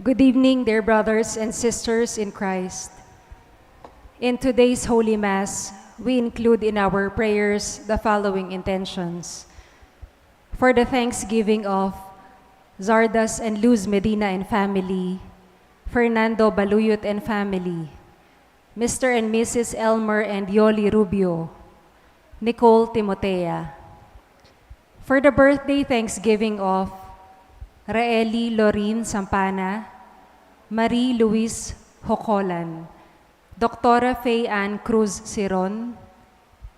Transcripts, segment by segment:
Good evening, dear brothers and sisters in Christ. In today's Holy Mass, we include in our prayers the following intentions. For the thanksgiving of Zardas and Luz Medina and family, Fernando Baluyot and family, Mr. and Mrs. Elmer and Yoli Rubio, Nicole Timotea. For the birthday thanksgiving of Raeli Lorin Sampana, Marie Luis Hocolan, Dr. Faye Ann Cruz Siron,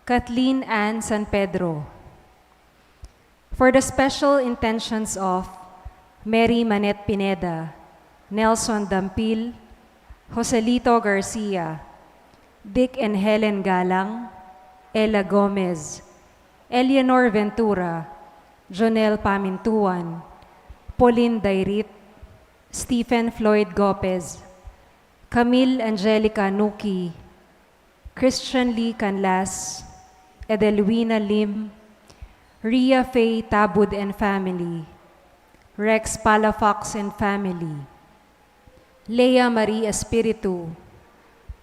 Kathleen Ann San Pedro. For the special intentions of Mary Manet Pineda, Nelson Dampil, Joselito Garcia, Dick and Helen Galang, Ella Gomez, Eleanor Ventura, Jonel Pamintuan, Pauline Dairit, Stephen Floyd Gopez, Camille Angelica Nuki, Christian Lee Canlas, Edelwina Lim, Ria Faye Tabud and family, Rex Palafox and family, Leia Marie Espiritu,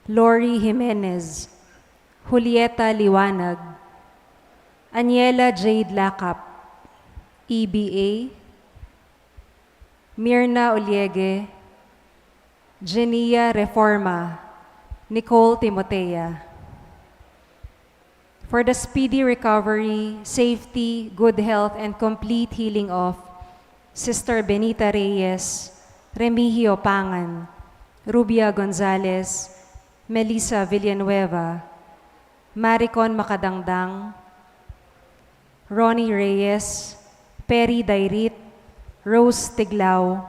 Lori Jimenez, Julieta Liwanag, Aniela Jade Lakap, EBA, Mirna Oliege, Genia Reforma, Nicole Timotea. For the speedy recovery, safety, good health, and complete healing of Sister Benita Reyes, Remigio Pangan, Rubia Gonzalez, Melissa Villanueva, Maricon Makadangdang, Ronnie Reyes, Perry Dairit, Rose Tiglao,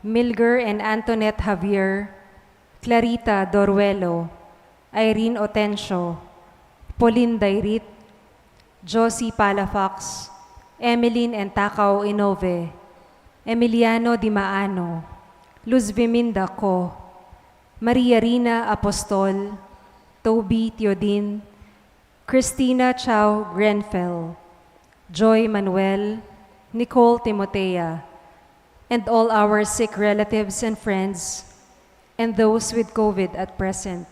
Milger and Antoinette Javier, Clarita Doruelo, Irene Otencio, Pauline Dairit, Josie Palafox, Emeline and Tacao Inove, Emiliano Di Maano, Luz Viminda Co, Maria Rina Apostol, Toby Teodin, Christina Chow Grenfell, Joy Manuel, Nicole Timotea, and all our sick relatives and friends, and those with COVID at present.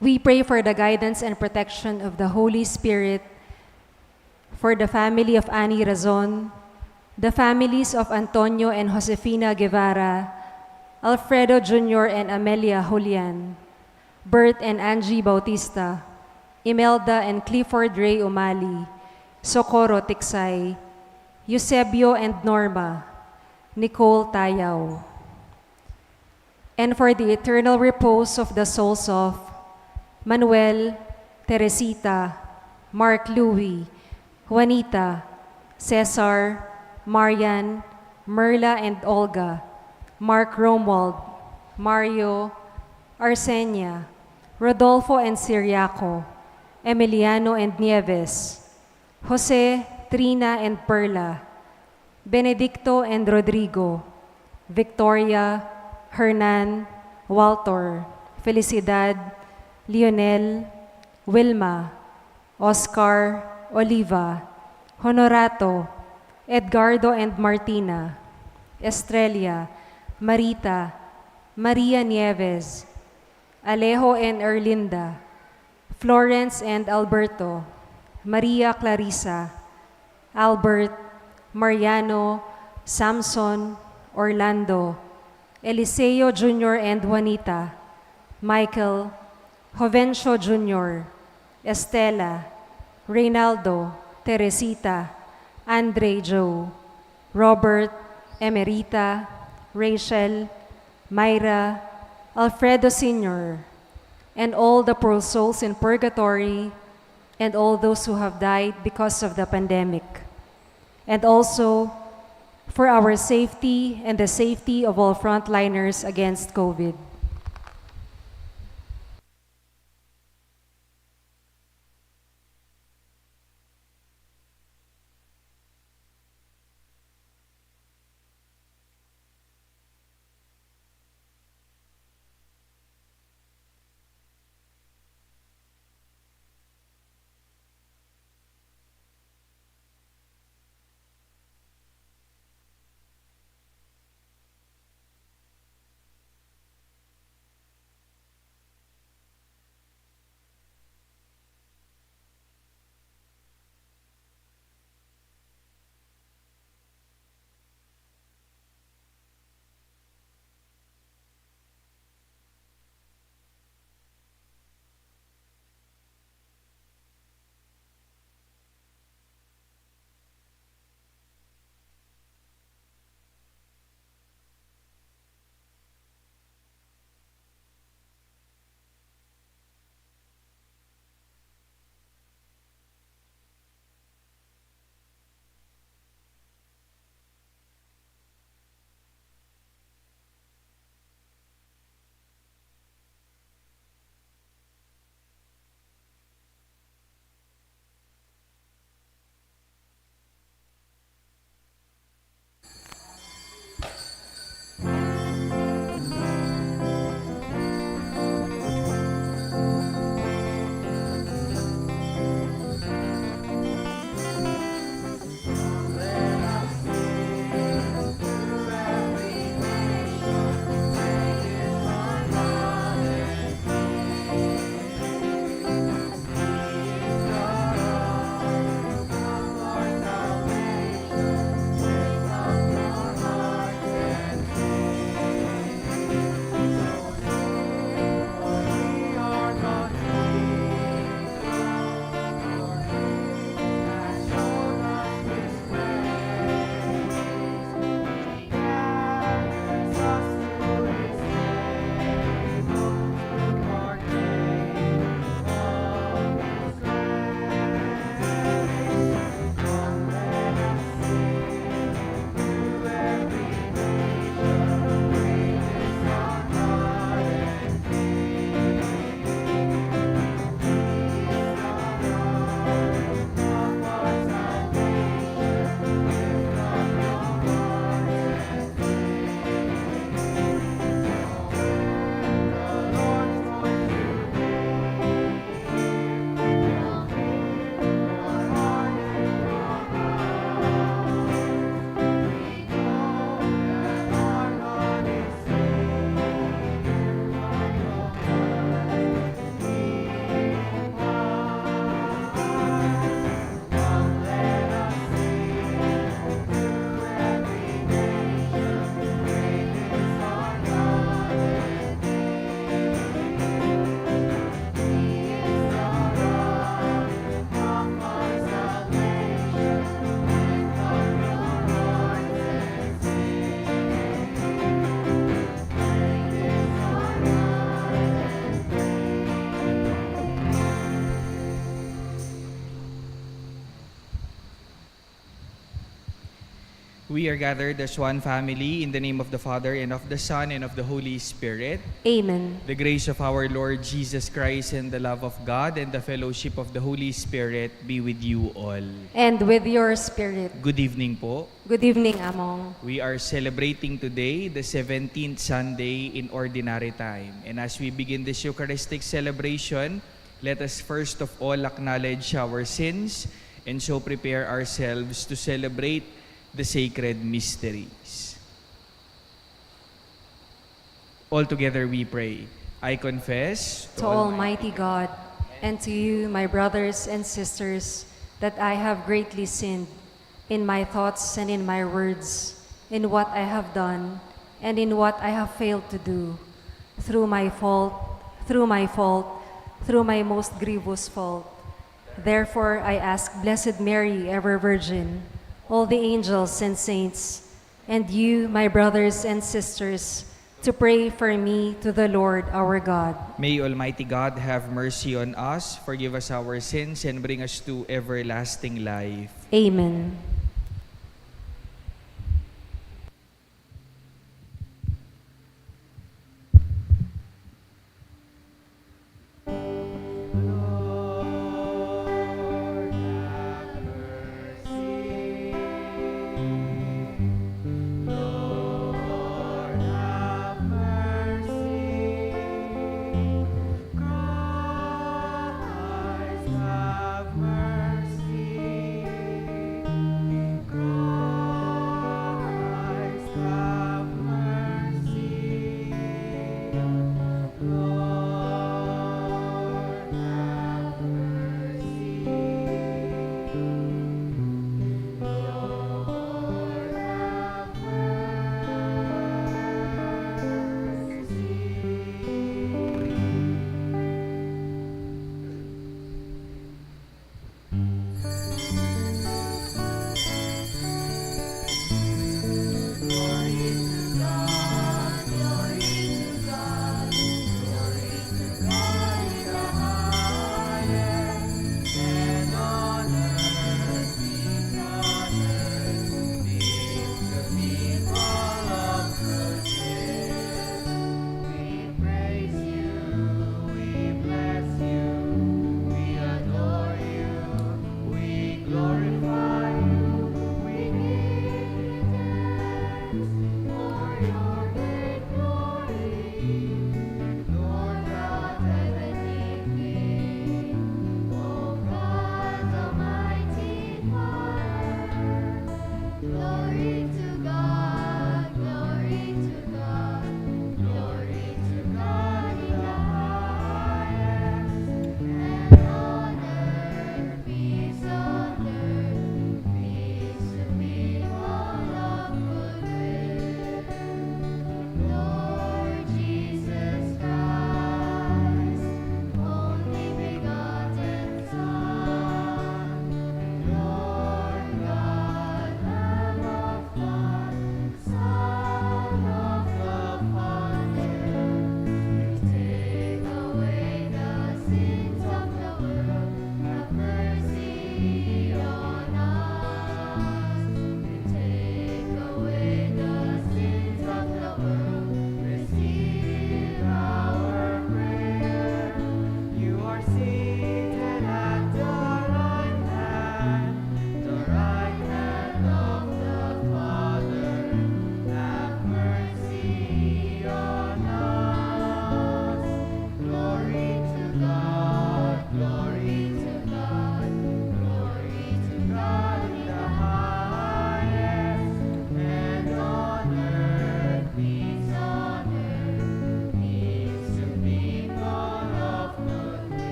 We pray for the guidance and protection of the Holy Spirit, for the family of Annie Razon, the families of Antonio and Josefina Guevara, Alfredo Jr. and Amelia Julian, Bert and Angie Bautista, Imelda and Clifford Ray Umali, Socorro Tiksay, Eusebio and Norma, Nicole Tayaw. And for the eternal repose of the souls of Manuel, Teresita, Mark Louie, Juanita, Cesar, Marian, Merla and Olga, Mark Romuald, Mario, Arsenia, Rodolfo and Siriaco, Emiliano and Nieves, Jose, Trina and Perla, Benedicto and Rodrigo, Victoria, Hernan, Walter, Felicidad, Lionel, Wilma, Oscar, Oliva, Honorato, Edgardo and Martina, Estrella, Marita, Maria Nieves, Alejo and Erlinda, Florence and Alberto, Maria Clarissa, Albert, Mariano, Samson, Orlando, Eliseo Jr. and Juanita, Michael, Jovencio Jr., Estela, Reynaldo, Teresita, Andre Joe, Robert, Emerita, Rachel, Myra, Alfredo Sr., and all the poor souls in purgatory, and all those who have died because of the pandemic, and also for our safety and the safety of all frontliners against COVID. We are gathered as one family in the name of the Father, and of the Son, and of the Holy Spirit. Amen. The grace of our Lord Jesus Christ and the love of God and the fellowship of the Holy Spirit be with you all. And with your spirit. Good evening po. Good evening, Among. We are celebrating today the 17th Sunday in Ordinary Time. And as we begin this Eucharistic celebration, let us first of all acknowledge our sins and so prepare ourselves to celebrate the sacred mysteries. All together we pray. I confess To Almighty God, and to you, my brothers and sisters, that I have greatly sinned in my thoughts and in my words, in what I have done and in what I have failed to do, through my fault, through my most grievous fault. Therefore, I ask Blessed Mary, ever Virgin, all the angels and saints, and you, my brothers and sisters, to pray for me to the Lord our God. May Almighty God have mercy on us, forgive us our sins, and bring us to everlasting life. Amen.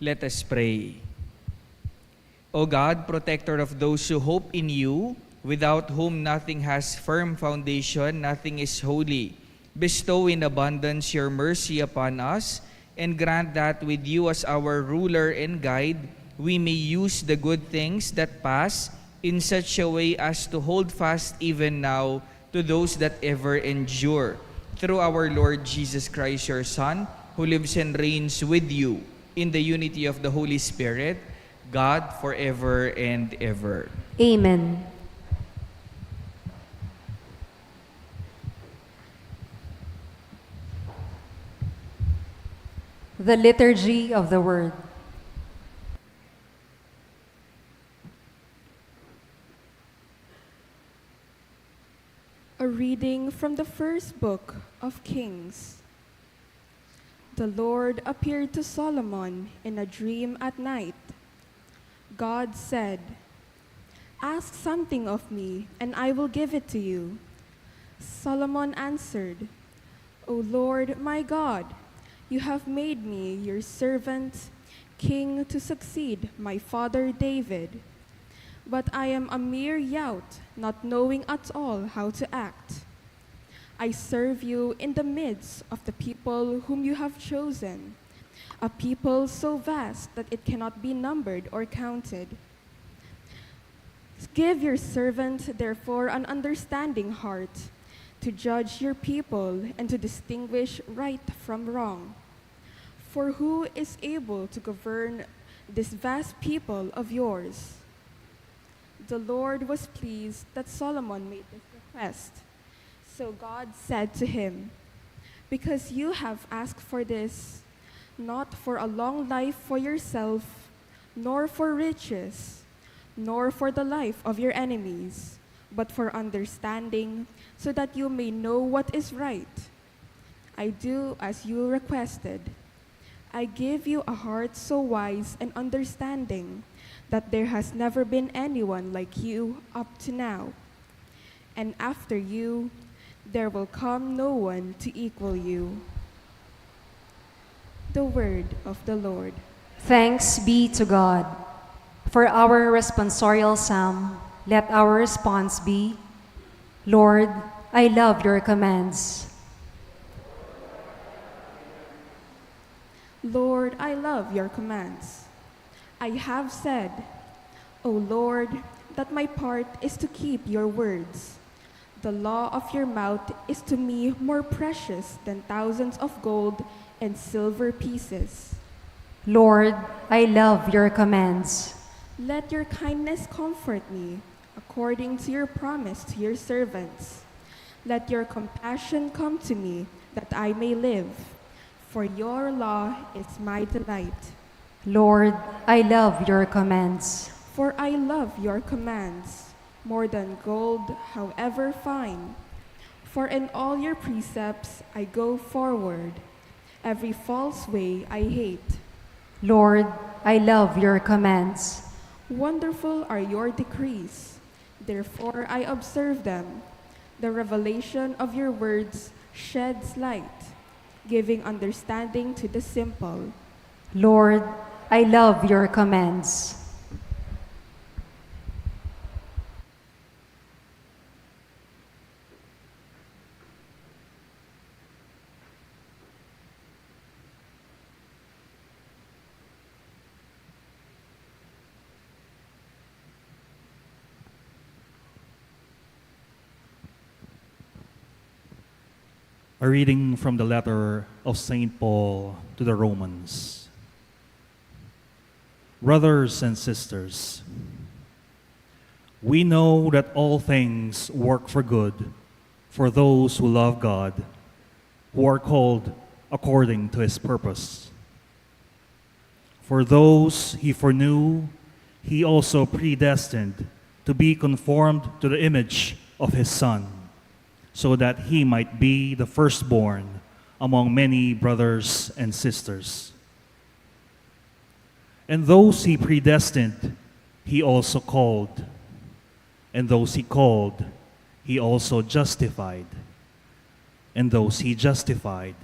Let us pray. O God, protector of those who hope in you, without whom nothing has firm foundation, nothing is holy, bestow in abundance your mercy upon us, and grant that with you as our ruler and guide, we may use the good things that pass in such a way as to hold fast even now to those that ever endure. Through our Lord Jesus Christ, your Son, who lives and reigns with you in the unity of the Holy Spirit, God forever and ever. Amen. The Liturgy of the Word. A reading from the first book of Kings. The Lord appeared to Solomon in a dream at night. God said, "Ask something of me, and I will give it to you." Solomon answered, "O Lord my God, you have made me your servant, king to succeed my father David. But I am a mere youth, not knowing at all how to act. I serve you in the midst of the people whom you have chosen, a people so vast that it cannot be numbered or counted. Give your servant, therefore, an understanding heart to judge your people and to distinguish right from wrong. For who is able to govern this vast people of yours?" The Lord was pleased that Solomon made this request. So God said to him, "Because you have asked for this, not for a long life for yourself, nor for riches, nor for the life of your enemies, but for understanding, so that you may know what is right, I do as you requested. I give you a heart so wise and understanding that there has never been anyone like you up to now. And after you, there will come no one to equal you." The word of the Lord. Thanks be to God. For our responsorial psalm, let our response be, "Lord, I love your commands." Lord, I love your commands. I have said, "O Lord, that my part is to keep your words. The law of your mouth is to me more precious than thousands of gold and silver pieces." Lord, I love your commands. Let your kindness comfort me, according to your promise to your servants. Let your compassion come to me, that I may live. For your law is my delight. Lord, I love your commands. For I love your commands, more than gold, however fine. For in all your precepts I go forward. Every false way I hate. Lord, I love your commands. Wonderful are your decrees, therefore I observe them. The revelation of your words sheds light, giving understanding to the simple. Lord, I love your commands. A reading from the letter of St. Paul to the Romans. Brothers and sisters, we know that all things work for good for those who love God, who are called according to his purpose. For those he foreknew, he also predestined to be conformed to the image of his Son, so that he might be the firstborn among many brothers and sisters. And those he predestined, he also called. And those he called, he also justified. And those he justified,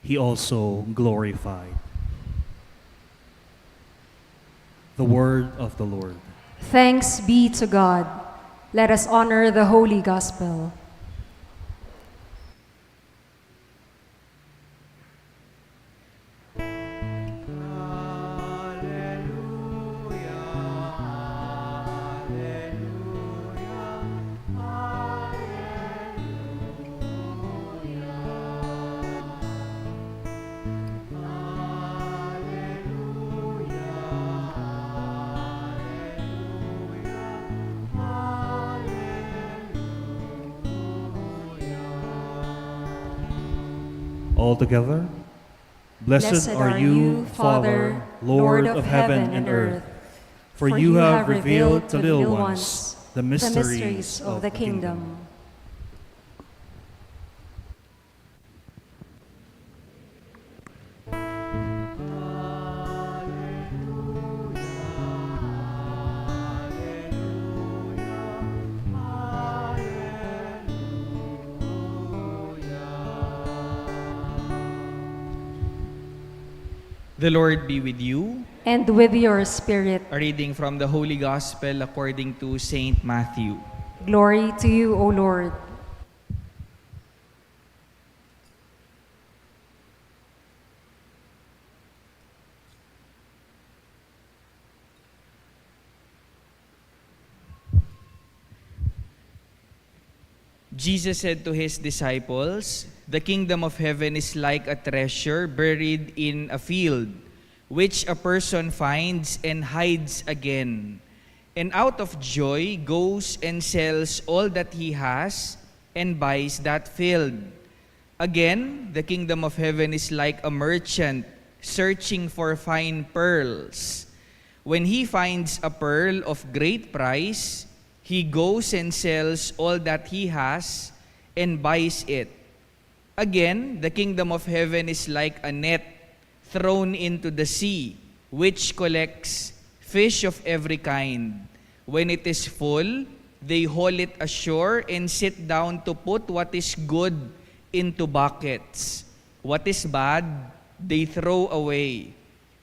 he also glorified. The word of the Lord. Thanks be to God. Let us honor the Holy Gospel. All together. Blessed are you, Father, Lord of heaven and earth, for you have revealed to little ones the mysteries of the kingdom. The Lord be with you. And with your spirit, A reading from the Holy Gospel according to Saint Matthew. glory to you, O Lord. Jesus said to his disciples, "The kingdom of heaven is like a treasure buried in a field, which a person finds and hides again, and out of joy goes and sells all that he has and buys that field. Again, the kingdom of heaven is like a merchant searching for fine pearls. When he finds a pearl of great price, he goes and sells all that he has and buys it. Again, the kingdom of heaven is like a net thrown into the sea, which collects fish of every kind. When it is full, they haul it ashore and sit down to put what is good into buckets. What is bad, they throw away.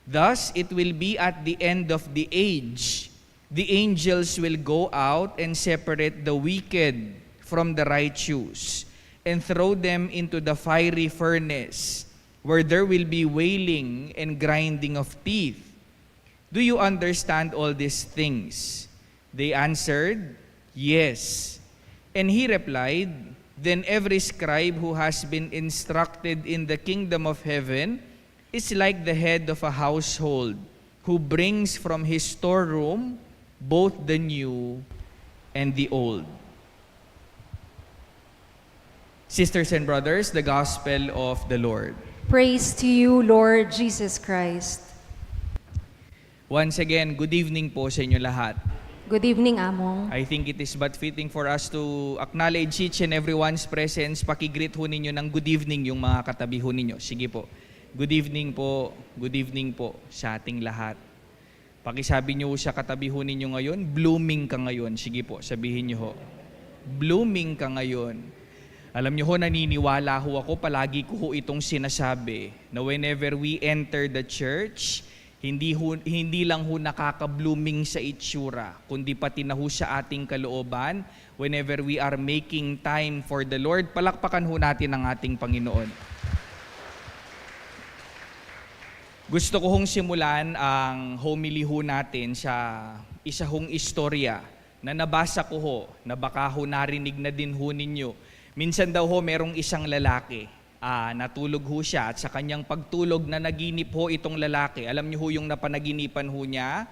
Thus it will be at the end of the age. The angels will go out and separate the wicked from the righteous and throw them into the fiery furnace, where there will be wailing and grinding of teeth. Do you understand all these things?" They answered, "Yes." And he replied, "Then every scribe who has been instructed in the kingdom of heaven is like the head of a household, who brings from his storeroom both the new and the old." Sisters and brothers, the Gospel of the Lord. Praise to you, Lord Jesus Christ. Once again, good evening po sa inyo lahat. Good evening, Among. I think it is but fitting for us to acknowledge each and everyone's presence. Pakigreet ho ninyo ng good evening yung mga katabi ho ninyo. Sige po. Good evening po sa ating lahat. Pakisabi nyo sa katabi ho ninyo ngayon, blooming ka ngayon. Sige po, sabihin nyo ho. Blooming ka ngayon. Alam nyo ho, naniniwala ho ako, palagi ko ho itong sinasabi, na whenever we enter the church, hindi lang ho nakaka-blooming sa itsura, kundi pati na ho sa ating kalooban, whenever we are making time for the Lord. Palakpakan ho natin ang ating Panginoon. Gusto ko hong simulan ang homily ho natin sa isa hong istorya na nabasa ko ho, na baka ho narinig na din ho ninyo. Minsan daw ho merong isang lalaki, natulog ho siya at sa kanyang pagtulog na naginip ho itong lalaki. Alam niyo ho yung napanaginipan ho niya,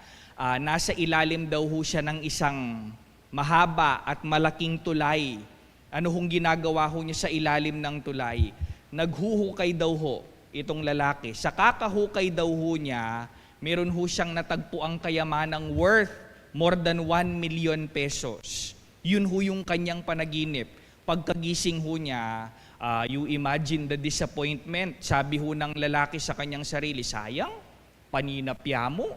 nasa ilalim daw ho siya ng isang mahaba at malaking tulay. Ano hong ginagawa ho niya sa ilalim ng tulay? Naghuhukay daw ho itong lalaki. Sa kakahukay daw ho niya, meron ho siyang natagpuang kayamanang worth more than 1 million pesos. Yun ho yung kanyang panaginip. Pagkagising ho niya, you imagine the disappointment. Sabi ho ng lalaki sa kanyang sarili, "Sayang, paninapya mo.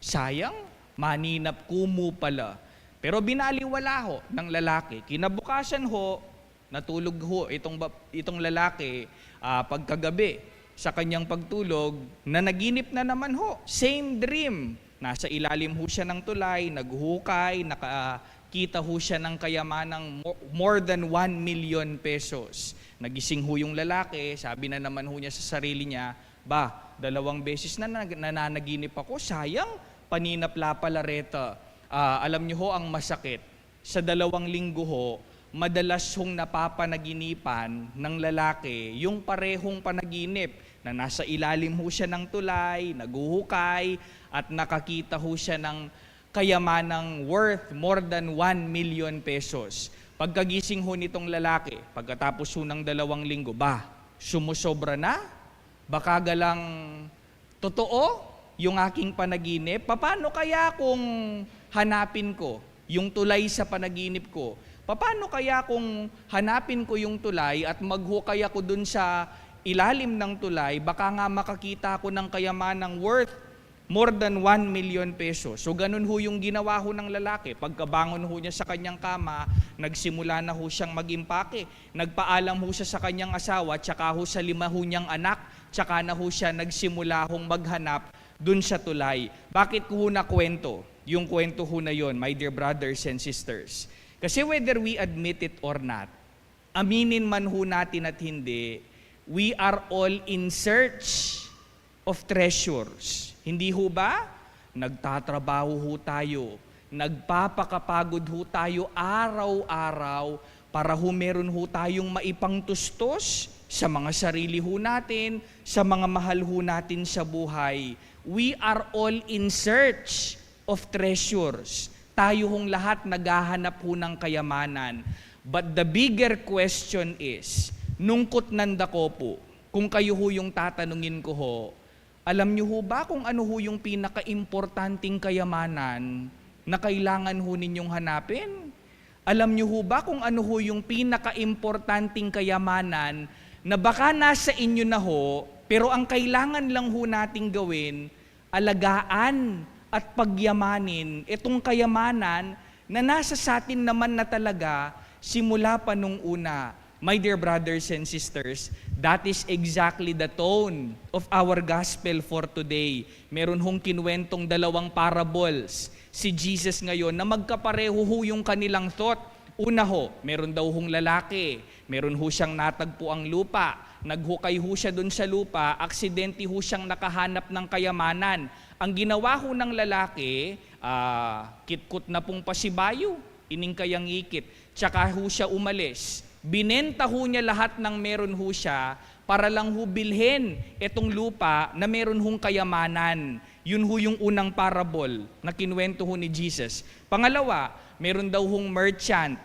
Sayang, maninap kumo pala." Pero binaliwala ho ng lalaki. Kinabukasan ho, natulog ho itong lalaki pagkagabi. Sa kanyang pagtulog, na naginip na naman ho. Same dream. Nasa ilalim ho siya ng tulay, naghuhukay, nakakita ho siya ng kayamanang more than 1 million pesos. Nagising ho yung lalaki, sabi na naman ho niya sa sarili niya, ba, 2 beses na nananaginip ako, sayang, paninapla-palareta. Alam niyo ho ang masakit, sa 2 linggo ho, madalas hong napapanaginipan ng lalaki yung parehong panaginip na nasa ilalim ho siya ng tulay, naghuhukay, at nakakita ho siya ng kayamanang worth more than 1 million pesos. Pagkagising ho nitong lalaki, pagkatapos ho ng 2 linggo, ba, sumusobra na? Baka galang totoo yung aking panaginip? Paano kaya kung hanapin ko yung tulay sa panaginip ko? Paano kaya kung hanapin ko yung tulay at maghukay ako dun sa ilalim ng tulay, baka nga makakita ako ng kayamanang worth more than 1 million pesos. So ganun ho yung ginawa ho ng lalaki. Pagkabangon ho niya sa kanyang kama, nagsimula na ho siyang mag-impake. Nagpaalam ho siya sa kanyang asawa, tsaka ho sa 5 ho niyang anak, tsaka na ho siya nagsimula hong maghanap dun sa tulay. Bakit ko ho nakwento? Yung kwento ho na yon, my dear brothers and sisters. Kasi whether we admit it or not, aminin man ho natin at hindi, we are all in search of treasures. Hindi ho ba? Nagtatrabaho ho tayo, nagpapakapagod ho tayo araw-araw para ho meron ho tayong maipangtustos sa mga sarili ho natin, sa mga mahal ho natin sa buhay. We are all in search of treasures. Tayo hong lahat naghahanap ho ng kayamanan. But the bigger question is, nungkot nandako po, kung kayo ho yung tatanungin ko ho, alam niyo ho ba kung ano ho yung pinaka-importanting kayamanan na kailangan ho ninyong hanapin? Alam niyo ho ba kung ano ho yung pinaka-importanting kayamanan na baka nasa inyo na ho, pero ang kailangan lang ho nating gawin, alagaan at pagyamanin itong kayamanan na nasa sa atin naman na talaga simula pa nung una. My dear brothers and sisters, that is exactly the tone of our gospel for today. Meron hong kinuwentong 2 parables si Jesus ngayon na magkapareho ho yung kanilang thought. Una ho, meron daw hong lalaki, meron ho siyang natagpo ang lupa, naghukay ho siya dun sa lupa, aksidente ho siyang nakahanap ng kayamanan. Ang ginawa ho ng lalaki, kitkot na pong pasibayo, iningkayang ikit, tsaka ho siya umalis. Binenta ho niya lahat ng meron ho siya para lang ho bilhin itong lupa na meron hong kayamanan. Yun ho yung unang parable na kinuwento ho ni Jesus. Pangalawa, meron daw hong merchant,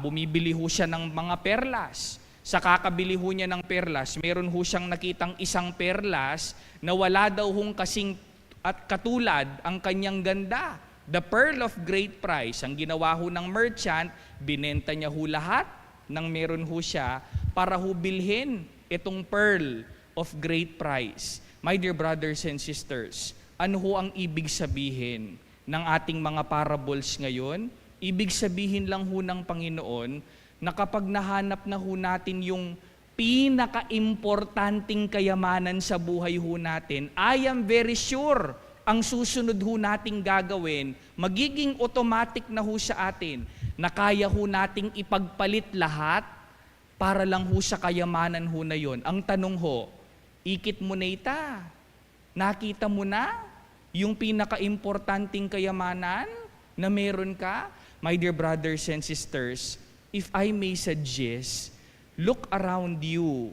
bumibili ho siya ng mga perlas. Sa kakabili ho niya ng perlas, meron ho siyang nakitang isang perlas na wala daw hong kasing at katulad ang kanyang ganda. The pearl of great price. Ang ginawa ho ng merchant, binenta niya ho lahat nang meron ho siya para ho bilhin itong pearl of great price. My dear brothers and sisters, ano ho ang ibig sabihin ng ating mga parables ngayon? Ibig sabihin lang ho ng Panginoon na kapag nahanap na ho natin yung pinaka-importanting kayamanan sa buhay ho natin, I am very sure ang susunod ho nating gagawin, magiging automatic na ho sa atin na kaya ho nating ipagpalit lahat para lang ho sa kayamanan ho na yon. Ang tanong ho, ikit mo na ita? Nakita mo na yung pinaka-importanting kayamanan na meron ka? My dear brothers and sisters, if I may suggest, look around you.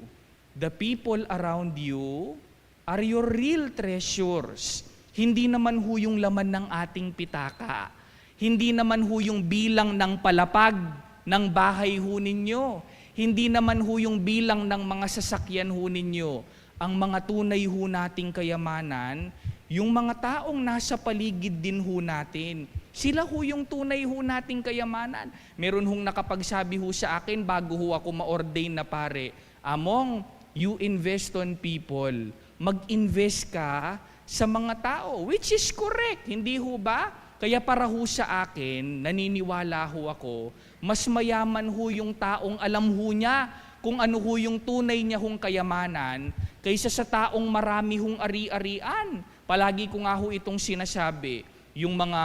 The people around you are your real treasures. Hindi naman ho yung laman ng ating pitaka. Hindi naman ho yung bilang ng palapag ng bahay ho ninyo. Hindi naman ho yung bilang ng mga sasakyan ho ninyo. Ang mga tunay ho nating kayamanan, yung mga taong nasa paligid din ho natin. Sila ho yung tunay ho nating kayamanan. Meron hong nakapagsabi ho sa akin bago ho ako ma-ordain na pare, Among, you invest on people. Mag-invest ka sa mga tao, which is correct. Hindi ho ba? Kaya para ho sa akin, naniniwala ho ako, mas mayaman ho yung taong alam ho niya kung ano ho yung tunay niya hong kayamanan kaysa sa taong marami hong ari-arian. Palagi ko nga ho itong sinasabi, yung mga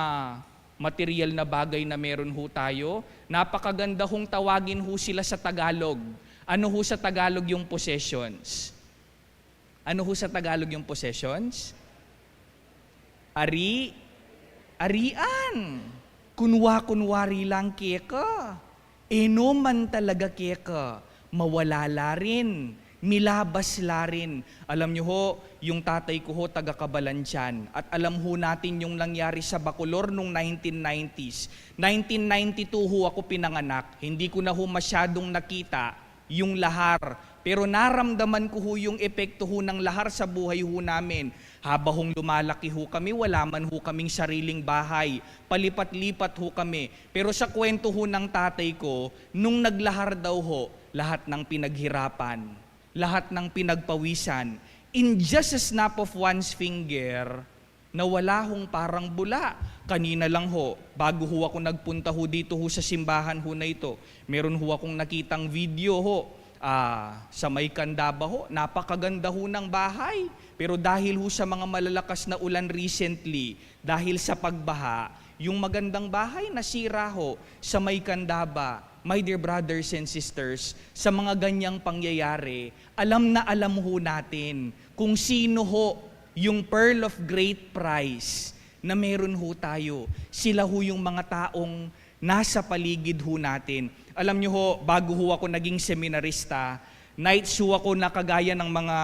material na bagay na meron ho tayo, napakaganda hong tawagin ho sila sa Tagalog. Ano ho sa Tagalog yung possessions? Ano ho sa Tagalog yung possessions? Arian. Kunwari lang keka. Eno man talaga keka. Mawala la rin. Milabas la rin. Alam nyo ho, yung tatay ko ho, taga Cabalantian. At alam ho natin yung nangyari sa Bacolor nung 1990s. 1992 ho ako pinanganak. Hindi ko na ho masyadong nakita yung lahar. Pero naramdaman ko ho yung epekto ho ng lahar sa buhay ho namin. Habang lumalaki ho kami, wala man ho kaming sariling bahay. Palipat-lipat ho kami. Pero sa kwento ho ng tatay ko, nung naglahar daw ho, lahat ng pinaghirapan, lahat ng pinagpawisan, in just a snap of one's finger, na wala hong parang bula. Kanina lang ho, bago ho ako nagpunta ho dito ho sa simbahan ho na ito, meron ho akong nakitang video ho, sa may Candaba ho, napakaganda ho ng bahay. Pero dahil ho sa mga malalakas na ulan recently, dahil sa pagbaha, yung magandang bahay nasira ho sa may Candaba. My dear brothers and sisters, sa mga ganyang pangyayari, alam na alam ho natin kung sino ho yung pearl of great price na meron ho tayo. Sila ho yung mga taong nasa paligid ho natin. Alam nyo ho, bago ho ako naging seminarista, nights ho ako na kagaya ng mga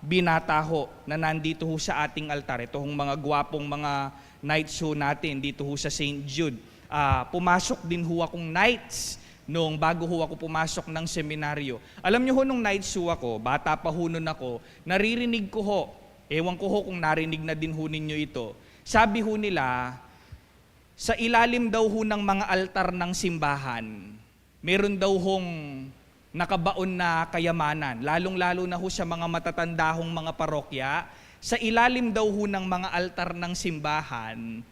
binata ho na nandito ho sa ating altar. Ito hong mga gwapong mga nights ho natin dito ho sa St. Jude. Pumasok din ho akong nights nung bago ho ako pumasok ng seminaryo. Alam nyo ho, nung nights ho ako, bata pa ho nun ako, naririnig ko ho, ewan ko ho kung narinig na din ho ninyo ito, sabi ho nila, sa ilalim daw ho ng mga altar ng simbahan, meron daw hong nakabaon na kayamanan, lalong-lalo na ho sa mga matatanda hong mga parokya, sa ilalim daw ho ng mga altar ng simbahan,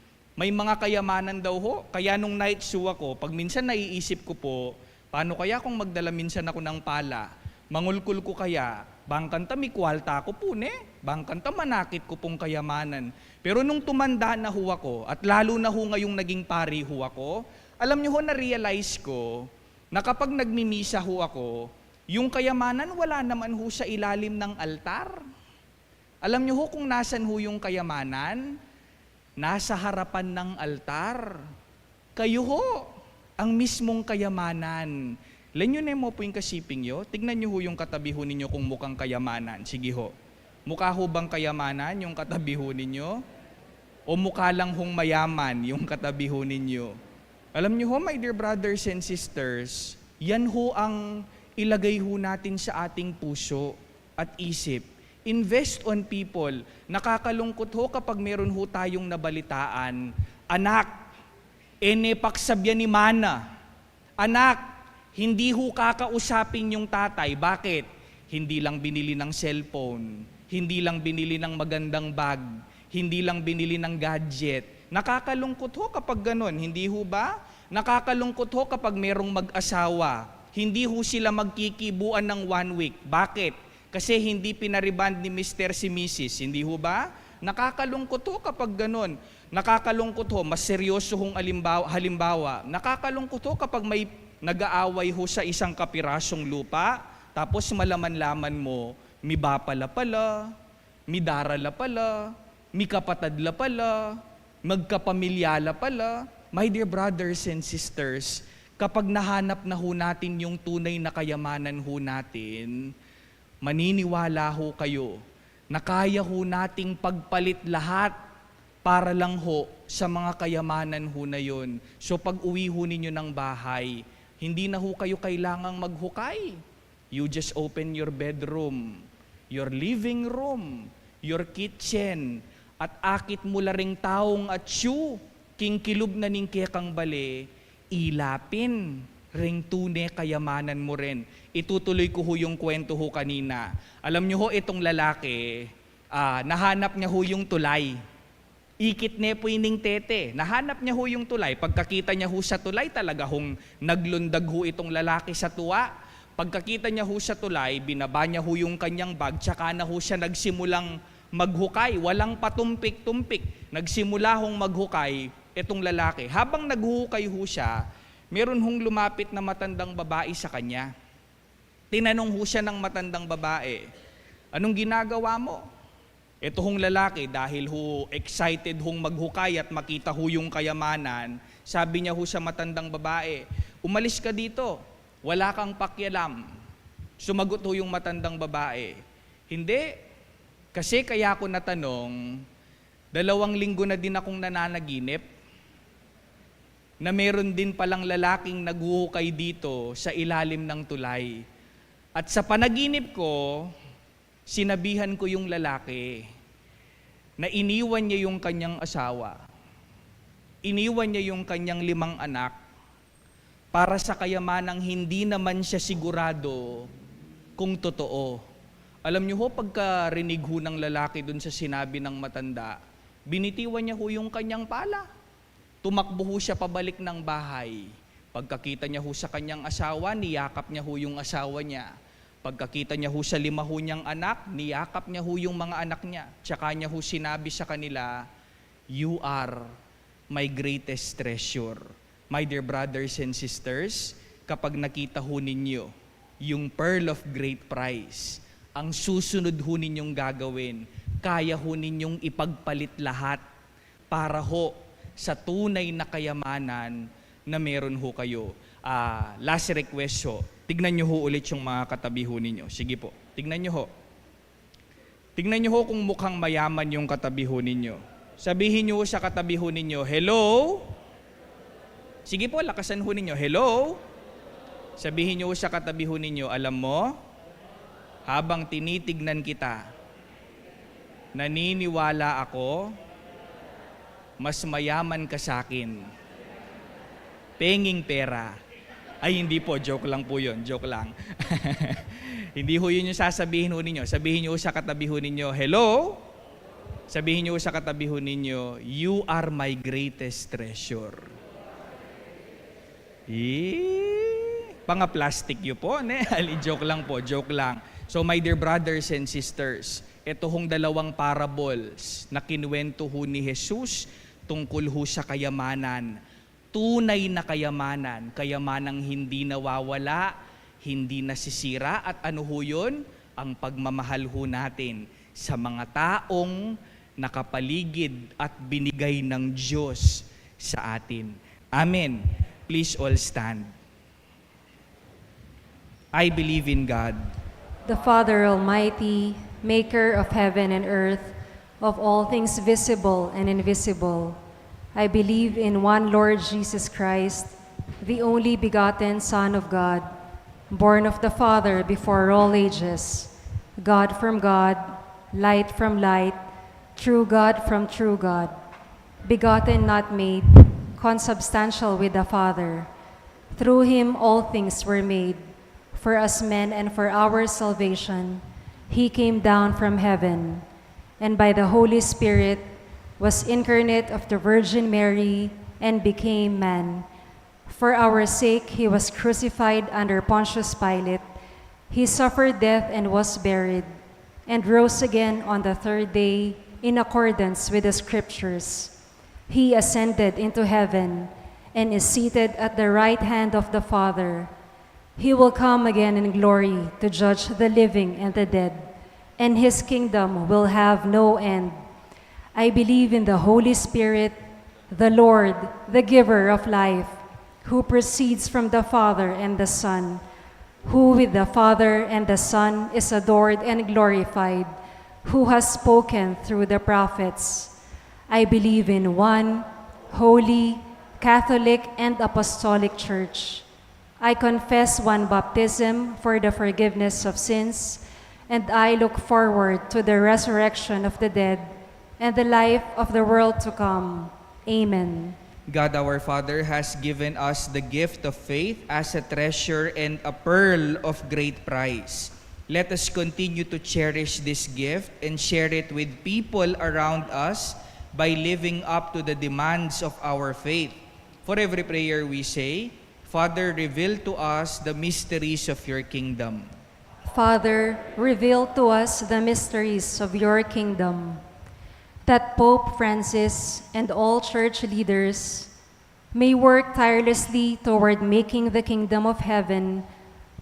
may mga kayamanan daw ho. Kaya nung night show ako, pag minsan naiisip ko po, paano kaya kung magdala minsan ako ng pala? Mangulkul ko kaya? Bangkanta may kwalta ko po ne. Bangkanta manakit ko pong kayamanan. Pero nung tumanda na ho ako, at lalo na ho ngayong naging pari ho ako, alam nyo ho, na-realize ko na kapag nagmimisa ho ako, yung kayamanan wala naman ho sa ilalim ng altar. Alam nyo ho kung nasan ho yung kayamanan? Nasa harapan ng altar. Kayo ho, ang mismong kayamanan. Lenyo na mo po yung kasiping yo. Tignan nyo ho yung katabi ho ninyo kung mukhang kayamanan. Sige ho. Mukha ho bang kayamanan yung katabi ho ninyo? O mukha lang hong mayaman yung katabi ho ninyo? Alam nyo ho, my dear brothers and sisters, yan ho ang ilagay ho natin sa ating puso at isip. Invest on people. Nakakalungkot ho kapag meron ho tayong nabalitaan, anak, ene paksabyan ni mana. Anak, hindi ho kakausapin yung tatay. Bakit? Hindi lang binili ng cellphone, hindi lang binili ng magandang bag, hindi lang binili ng gadget. Nakakalungkot ho kapag ganon, hindi ho ba? Nakakalungkot ho kapag merong mag-asawa, hindi ho sila magkikibuan ng 1 week. Bakit? Kasi hindi pinariband ni Mr. si Mrs. Hindi ho ba? Nakakalungkot ho kapag ganon. Nakakalungkot ho, mas seryoso hong halimbawa. Nakakalungkot ho kapag may nag-aaway ho sa isang kapirasong lupa, tapos malaman-laman mo, mi bapala pala, mi darala pala, mi kapatadla pala, magkapamilyala pala. My dear brothers and sisters, kapag nahanap na ho natin yung tunay na kayamanan ho natin, maniniwala ho kayo na kaya ho nating pagpalit lahat para lang ho sa mga kayamanan ho na yun. So pag uwi ho ninyo ng bahay, hindi na ho kayo kailangang maghukay. You just open your bedroom, your living room, your kitchen, at akit mo la ring taong at siyu, king kilub na ning kekang bale, ilapin, ring tune kayamanan mo rin. Itutuloy ko ho yung kwento ho kanina. Alam nyo ho, itong lalaki, nahanap niya ho yung tulay. Ikit ne po ining tete. Nahanap niya ho yung tulay. Pagkakita niya ho sa tulay, talaga hong naglundag ho itong lalaki sa tuwa. Pagkakita niya ho sa tulay, binaba niya ho yung kanyang bag, tsaka na ho siya nagsimulang maghukay, walang patumpik-tumpik. Nagsimula hong maghukay itong lalaki. Habang naghuhukay ho siya, meron hong lumapit na matandang babae sa kanya. Tinanong ho siya ng matandang babae, anong ginagawa mo? Ito hong lalaki, dahil ho excited hong maghukay at makita ho yung kayamanan, sabi niya ho sa matandang babae, umalis ka dito, wala kang pakialam. Sumagot ho yung matandang babae, hindi, kasi kaya ako natanong, 2 linggo na din akong nananaginip, na meron din palang lalaking naghuhukay dito sa ilalim ng tulay. At sa panaginip ko, sinabihan ko yung lalaki na iniwan niya yung kanyang asawa, iniwan niya yung kanyang 5 anak para sa kayamanang hindi naman siya sigurado kung totoo. Alam niyo ho, pagkarinig ho ng lalaki dun sa sinabi ng matanda, binitiwan niya ho yung kanyang pala. Tumakbo ho siya pabalik ng bahay. Pagkakita niya ho sa kanyang asawa, niyakap niya ho yung asawa niya. Pagkakita niya ho sa 5 ho niyang anak, niyakap niya ho yung mga anak niya. Tsaka niya ho sinabi sa kanila, you are my greatest treasure. My dear brothers and sisters, kapag nakita ho ninyo yung pearl of great price, ang susunod ho ninyong gagawin, kaya ho ninyong ipagpalit lahat para ho sa tunay na kayamanan na meron ho kayo. Last request ho, tignan nyo ho ulit yung mga katabi ho ninyo. Sige po, tignan nyo ho. Tignan nyo ho kung mukhang mayaman yung katabi ho ninyo. Sabihin nyo ho sa katabi ho ninyo, hello? Sige po, lakasan ho ninyo, hello? Sabihin nyo ho sa katabi ho ninyo, alam mo, habang tinitignan kita, naniniwala ako, mas mayaman ka sa akin. Penging pera. Ay, hindi po. Joke lang po yun. Joke lang. Hindi ho yun yung sasabihin ho ninyo. Sabihin nyo sa katabi ho ninyo, hello? Sabihin nyo sa katabi ho ninyo, you are my greatest treasure. Panga-plastic yun po. Joke lang po. Joke lang. So, my dear brothers and sisters, ito hong 2 parables na kinuwento ho ni Jesus tungkol ho sa kayamanan. Tunay na kayamanan, kayamanang hindi nawawala, hindi nasisira, at ano ho yun? Ang pagmamahal ho natin sa mga taong nakapaligid at binigay ng Diyos sa atin. Amen. Please all stand. I believe in God, The Father Almighty, maker of heaven and earth, of all things visible and invisible. I believe in one Lord Jesus Christ, the only begotten Son of God, born of the Father before all ages, God from God, light from light, true God from true God, begotten not made, consubstantial with the Father. Through him all things were made. For us men and for our salvation, he came down from heaven, and by the Holy Spirit was incarnate of the Virgin Mary and became man. For our sake he was crucified under Pontius Pilate. He suffered death and was buried, and rose again on the 3rd day in accordance with the Scriptures. He ascended into heaven and is seated at the right hand of the Father. He will come again in glory to judge the living and the dead, and his kingdom will have no end. I believe in the Holy Spirit, the Lord, the giver of life, who proceeds from the Father and the Son, who with the Father and the Son is adored and glorified, who has spoken through the prophets. I believe in one holy, Catholic, and Apostolic Church. I confess one baptism for the forgiveness of sins, and I look forward to the resurrection of the dead and the life of the world to come. Amen. God our Father has given us the gift of faith as a treasure and a pearl of great price. Let us continue to cherish this gift and share it with people around us by living up to the demands of our faith. For every prayer we say, Father, reveal to us the mysteries of your kingdom. Father, reveal to us the mysteries of your kingdom, that Pope Francis and all church leaders may work tirelessly toward making the kingdom of heaven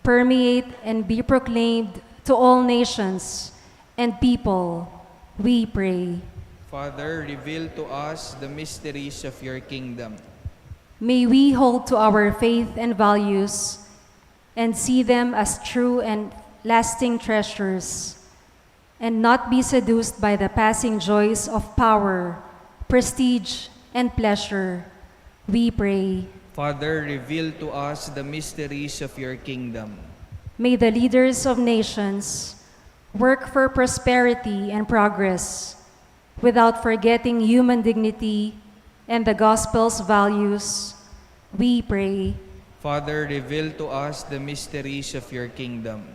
permeate and be proclaimed to all nations and people, we pray. Father, reveal to us the mysteries of your kingdom. May we hold to our faith and values and see them as true and lasting treasures, and not be seduced by the passing joys of power, prestige, and pleasure, we pray. Father, reveal to us the mysteries of your kingdom. May the leaders of nations work for prosperity and progress without forgetting human dignity and the gospel's values, we pray. Father, reveal to us the mysteries of your kingdom.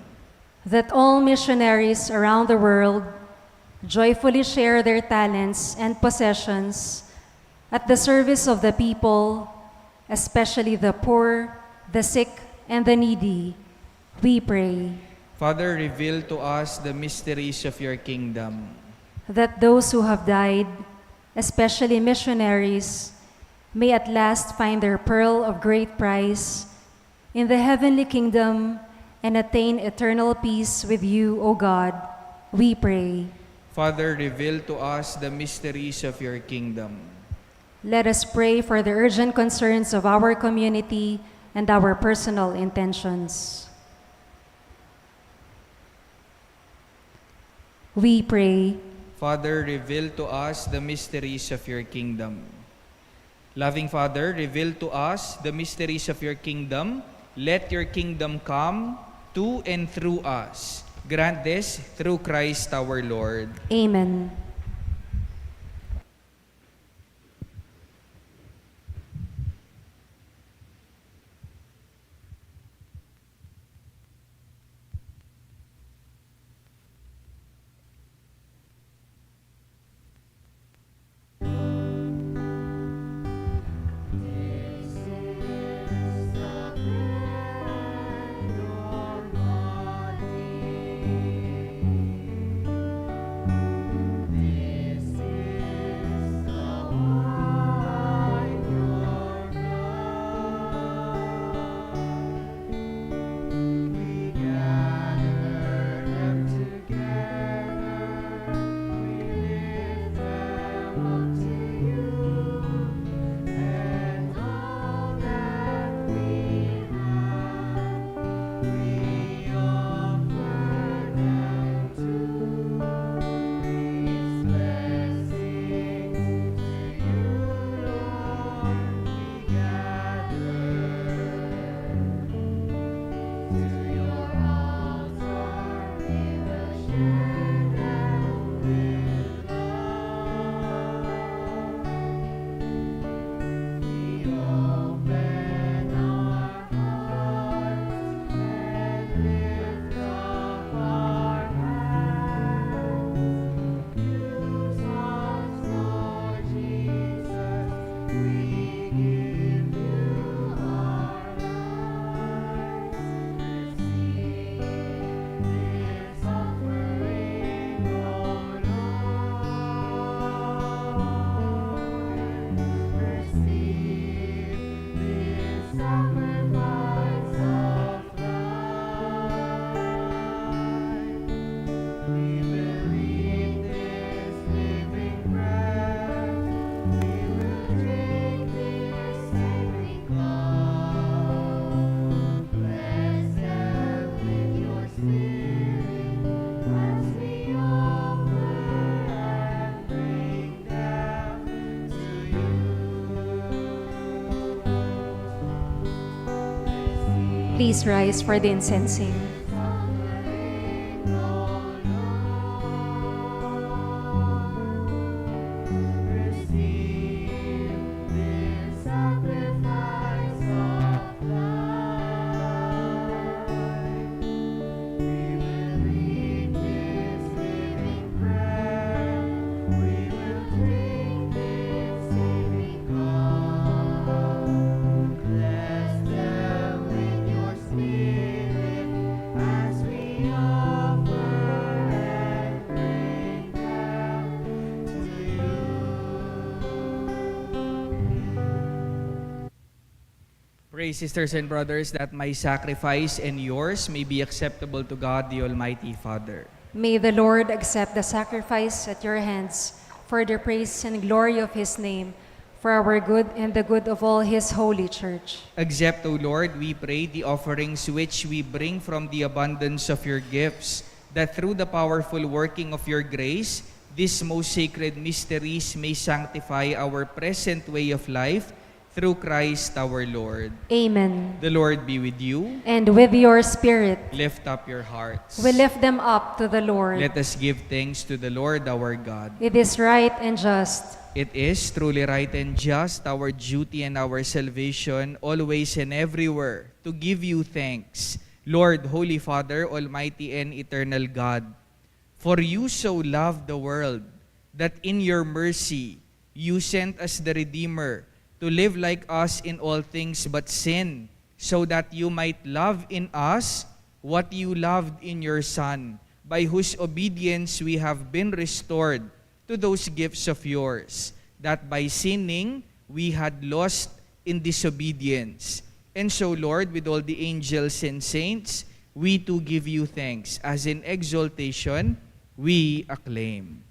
That all missionaries around the world joyfully share their talents and possessions at the service of the people, especially the poor, the sick, and the needy, we pray. Father, reveal to us the mysteries of your kingdom. That those who have died, especially missionaries, may at last find their pearl of great price in the heavenly kingdom and attain eternal peace with you, O God, we pray. Father, reveal to us the mysteries of your kingdom. Let us pray for the urgent concerns of our community and our personal intentions. We pray. Father, reveal to us the mysteries of your kingdom. Loving Father, reveal to us the mysteries of your kingdom. Let your kingdom come to and through us. Grant this through Christ our Lord. Amen. Please rise for the incensing. Pray, sisters and brothers, that my sacrifice and yours may be acceptable to God, the Almighty Father. May the Lord accept the sacrifice at your hands for the praise and glory of his name, for our good and the good of all his holy church. Accept, O Lord, we pray, the offerings which we bring from the abundance of your gifts, that through the powerful working of your grace, these most sacred mysteries may sanctify our present way of life, through Christ our Lord. Amen. The Lord be with you. And with your spirit, Lift up your hearts. we lift them up to the Lord. Let us give thanks to the Lord our God. It is right and just. It is truly right and just, our duty and our salvation, always and everywhere, to give you thanks, Lord, Holy Father, Almighty and Eternal God. For you so loved the world, that in your mercy you sent us the Redeemer, to live like us in all things but sin, so that you might love in us what you loved in your Son, by whose obedience we have been restored to those gifts of yours, that by sinning we had lost in disobedience. And so, Lord, with all the angels and saints, we too give you thanks, as in exaltation we acclaim.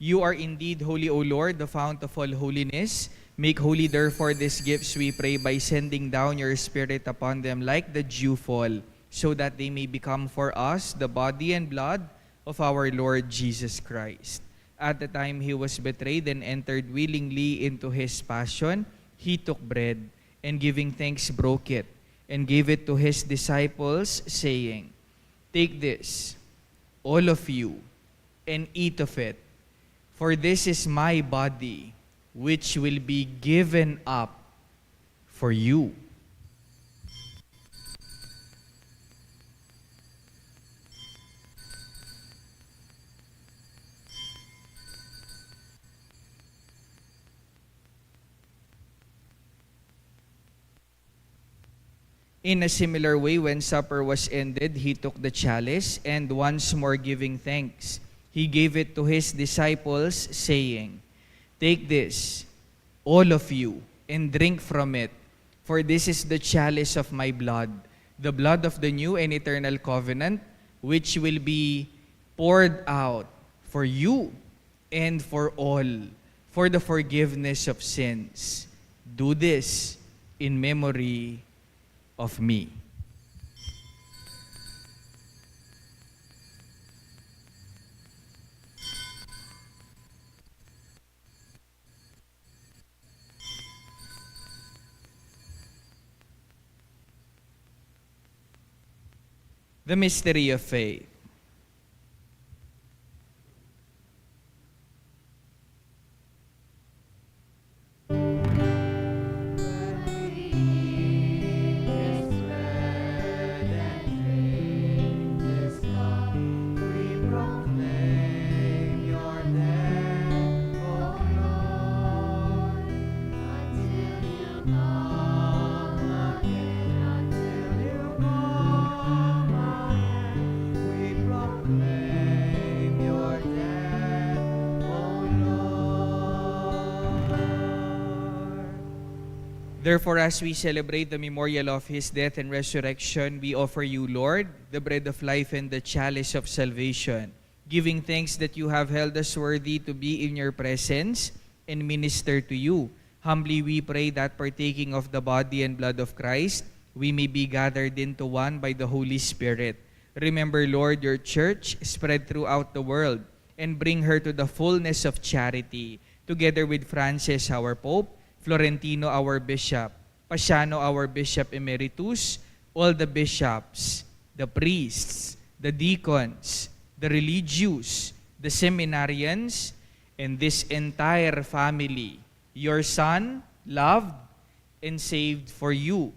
You are indeed holy, O Lord, the fount of all holiness. Make holy therefore these gifts, we pray, by sending down your Spirit upon them like the dewfall, so that they may become for us the body and blood of our Lord Jesus Christ. At the time he was betrayed and entered willingly into his passion, he took bread, and giving thanks broke it, and gave it to his disciples, saying, "Take this, all of you, and eat of it. For this is my body, which will be given up for you." In a similar way, when supper was ended, he took the chalice, and once more giving thanks, he gave it to his disciples, saying, "Take this, all of you, and drink from it, for this is the chalice of my blood, the blood of the new and eternal covenant, which will be poured out for you and for all, for the forgiveness of sins. Do this in memory of me." The mystery of faith. We Therefore, as we celebrate the memorial of His death and resurrection, we offer you, Lord, the bread of life and the chalice of salvation, giving thanks that you have held us worthy to be in your presence and minister to you. Humbly we pray that partaking of the body and blood of Christ, we may be gathered into one by the Holy Spirit. Remember, Lord, your church spread throughout the world and bring her to the fullness of charity, together with Francis, our Pope, Florentino, our Bishop, Pasiano, our Bishop Emeritus, all the bishops, the priests, the deacons, the religious, the seminarians, and this entire family, your Son, loved and saved for you.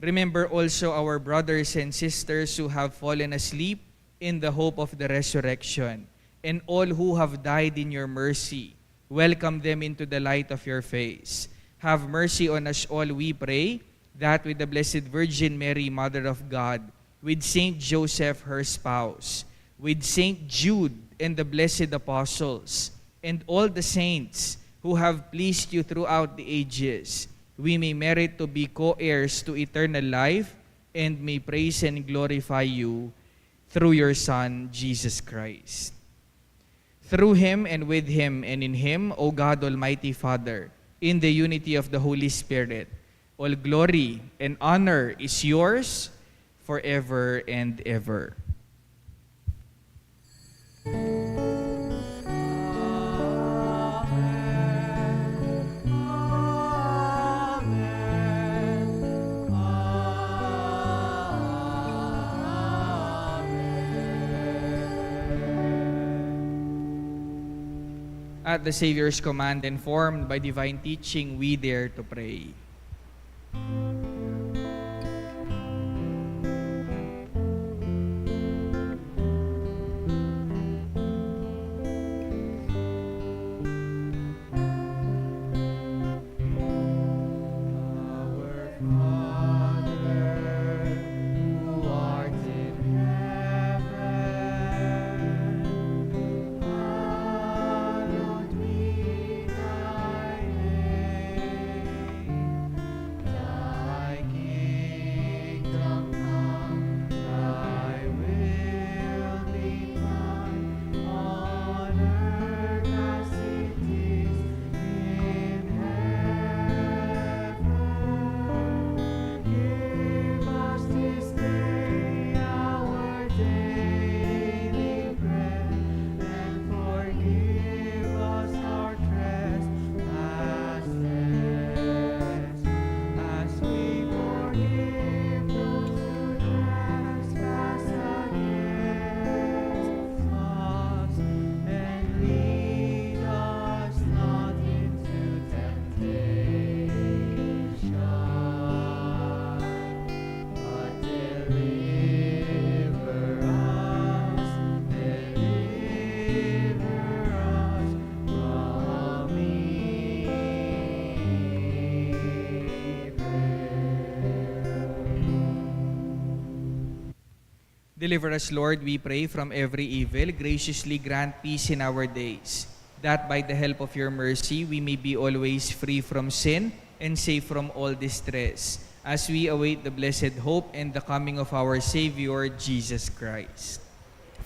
Remember also our brothers and sisters who have fallen asleep in the hope of the resurrection, and all who have died in your mercy. Welcome them into the light of your face. Have mercy on us all, we pray, that with the Blessed Virgin Mary, Mother of God, with Saint Joseph, her spouse, with Saint Jude and the blessed apostles, and all the saints who have pleased you throughout the ages, we may merit to be co-heirs to eternal life and may praise and glorify you through your Son, Jesus Christ. Through Him and with Him and in Him, O God, Almighty Father, in the unity of the Holy Spirit, all glory and honor is yours forever and ever. At the Savior's command, informed by divine teaching, we dare to pray. Deliver us, Lord, we pray, from every evil. Graciously grant peace in our days, that by the help of your mercy we may be always free from sin and safe from all distress, as we await the blessed hope and the coming of our Savior, Jesus Christ.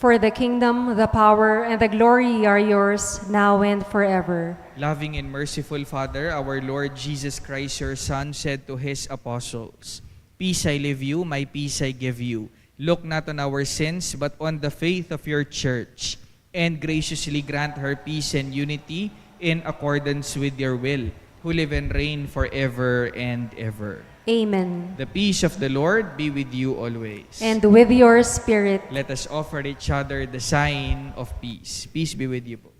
For the kingdom, the power, and the glory are yours, now and forever. Loving and merciful Father, our Lord Jesus Christ, your Son, said to his apostles, "Peace I leave you, my peace I give you. Look not on our sins, but on the faith of your church, and graciously grant her peace and unity in accordance with your will, who live and reign forever and ever." Amen. The peace of the Lord be with you always. And with your spirit. Let us offer each other the sign of peace. Peace be with you po.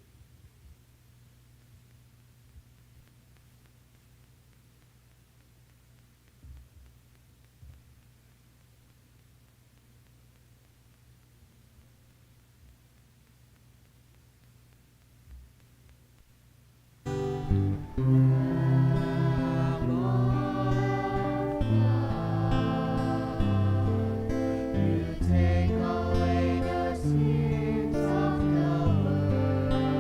Take away the sins of the world.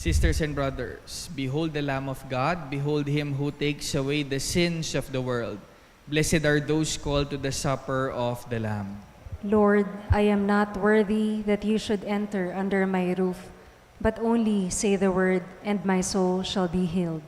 Sisters and brothers, behold the Lamb of God, behold him who takes away the sins of the world. Blessed are those called to the supper of the Lamb. Lord, I am not worthy that you should enter under my roof, but only say the word, and my soul shall be healed.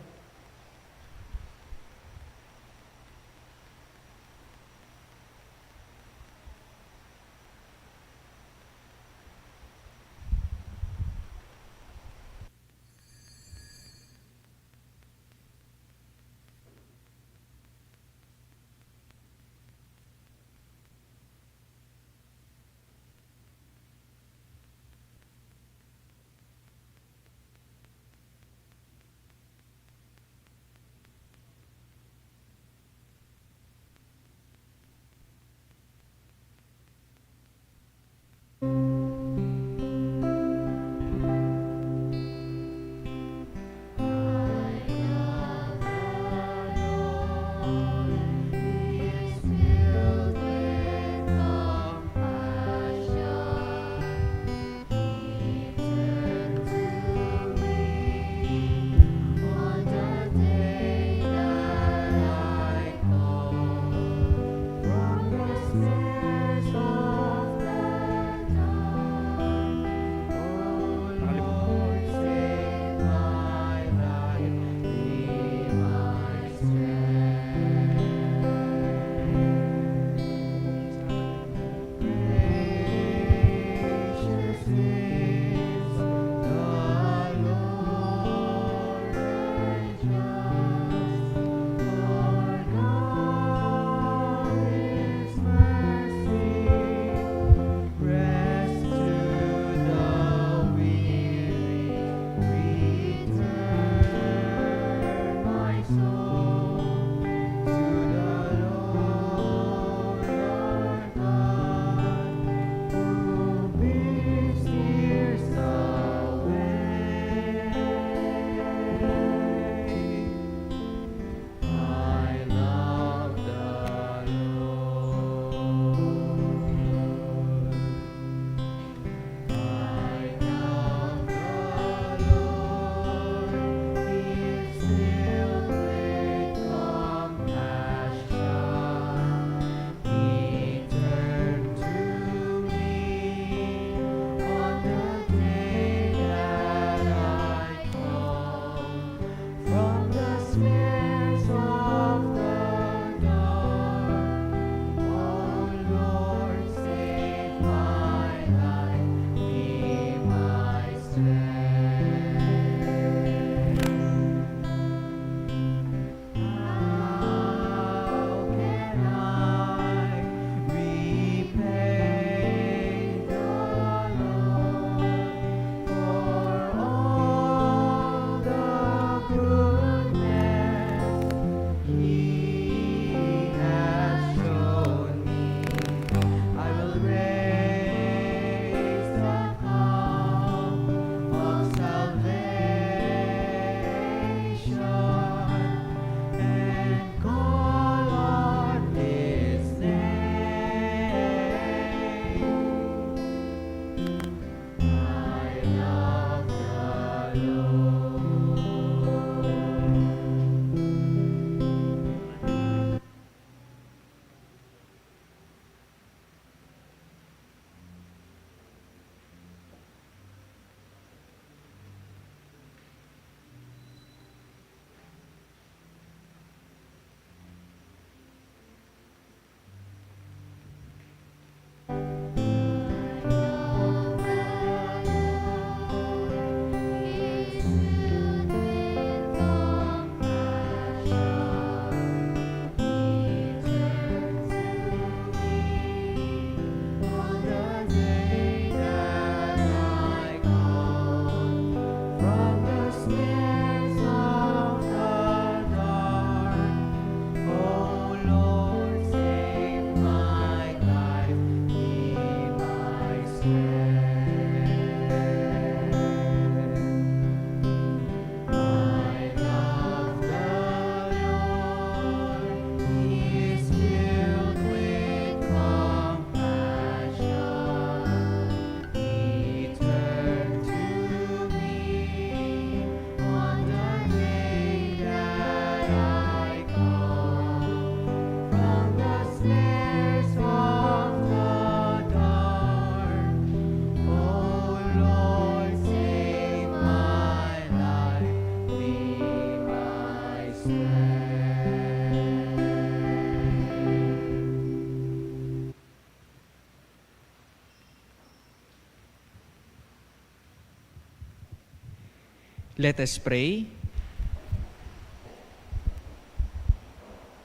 Let us pray.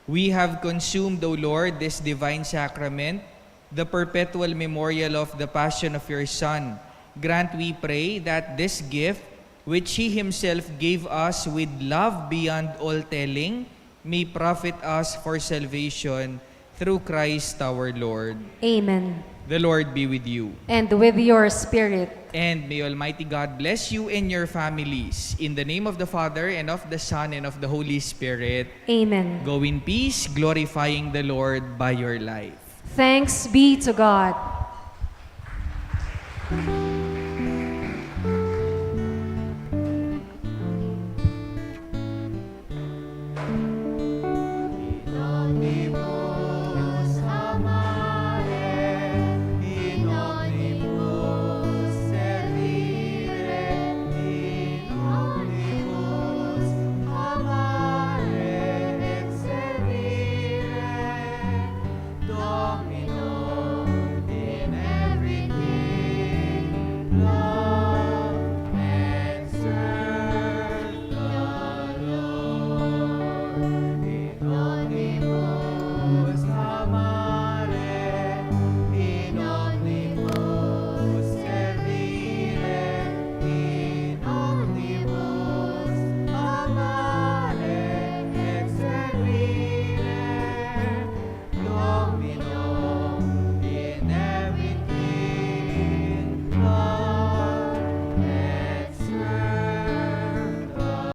We have consumed, O Lord, this divine sacrament, the perpetual memorial of the passion of your Son. Grant, we pray, that this gift, which He Himself gave us with love beyond all telling, may profit us for salvation through Christ our Lord. Amen. The Lord be with you. And with your spirit. And may Almighty God bless you and your families. In the name of the Father, and of the Son, and of the Holy Spirit. Amen. Go in peace, glorifying the Lord by your life. Thanks be to God.